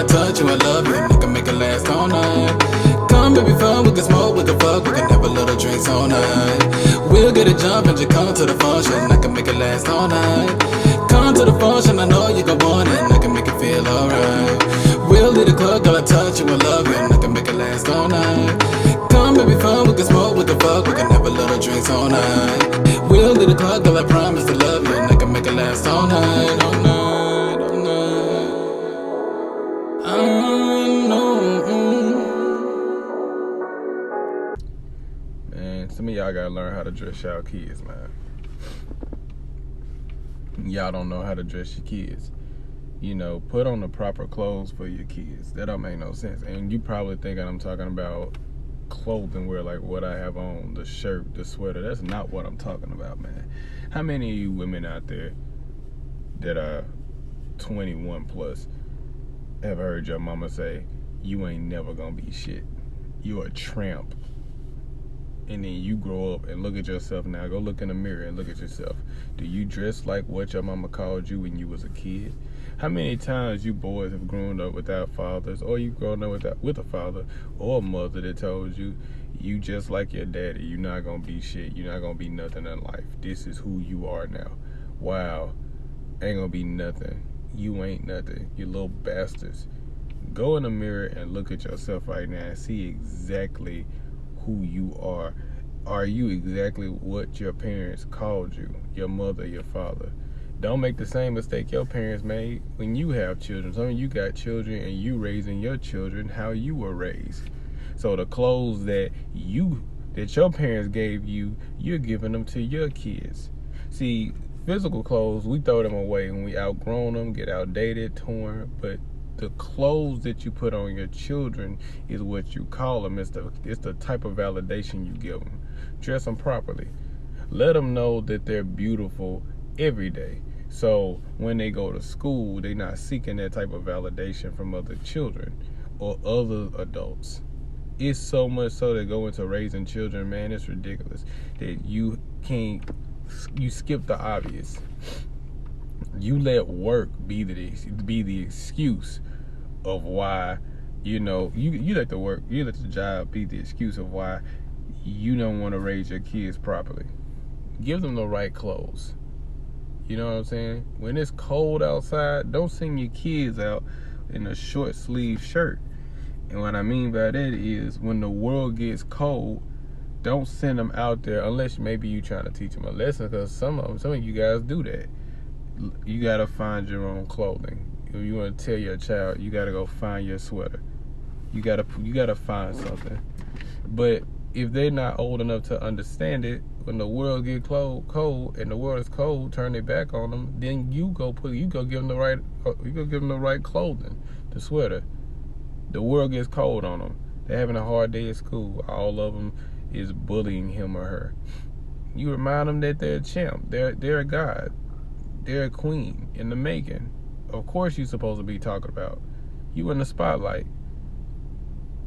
touch you, I love you, and I can make it last all night. Come, baby, fun, we can smoke, we can fuck, we can have a little drinks all night. We'll get it jumping, just come to the function, I can make it last all night. Come to the function, I know you gon' want it, and I can make it feel alright. We'll leave the club, girl, I touch you, I love you, and I can make it last all night. Come, baby, fun, we can smoke, we can fuck, we can have a little drinks all night. We'll leave the club, girl, I promise to love you, and I can make it last all night, all night, all night. I know. Man, some of y'all gotta learn how to dress y'all kids, man. Y'all don't know how to dress your kids. You know, put on the proper clothes for your kids. That don't make no sense. And you probably thinking I'm talking about clothing where like what I have on, the shirt, the sweater. That's not what I'm talking about, man. How many of you women out there that are 21 plus have heard your mama say, you ain't never gonna be shit? You a tramp. And then you grow up and look at yourself now. Go look in the mirror and look at yourself. Do you dress like what your mama called you when you was a kid? How many times you boys have grown up without fathers, or you grown up with a father or a mother that told you, you just like your daddy, you're not gonna be shit, you're not gonna be nothing in life. This is who you are now. Wow, ain't gonna be nothing. You ain't nothing, you little bastards. Go in the mirror and look at yourself right now and see exactly who you are. Are you exactly what your parents called you, your mother, your father? Don't make the same mistake your parents made when you have children. Some of you got children and you raising your children how you were raised. So the clothes that your parents gave you, you're giving them to your kids. See, physical clothes, we throw them away when we outgrown them, get outdated, torn, but the clothes that you put on your children is what you call them. It's the type of validation you give them. Dress them properly. Let them know that they're beautiful every day. So when they go to school, they're not seeking that type of validation from other children or other adults. It's so much so that go into raising children, man, it's ridiculous that you skip the obvious. You let work be the excuse of why, you know, you let the job be the excuse of why you don't want to raise your kids properly. Give them the right clothes. You know what I'm saying? When it's cold outside, don't send your kids out in a short sleeve shirt. And what I mean by that is when the world gets cold, don't send them out there unless maybe you're trying to teach them a lesson, because some of you guys do that. You gotta find your own clothing. If you want to tell your child, you gotta go find your sweater. You gotta find something. But if they're not old enough to understand it, when the world get cold and the world is cold, turn their back on them, then you go give them the right clothing, the sweater. The world gets cold on them. They're having a hard day at school. All of them is bullying him or her. You remind them that they're a champ. They're a god. They're a queen in the making. Of course you're supposed to be talking about. You in the spotlight.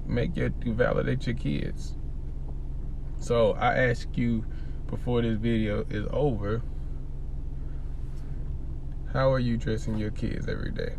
Validate your kids. So I ask you before this video is over, how are you dressing your kids every day?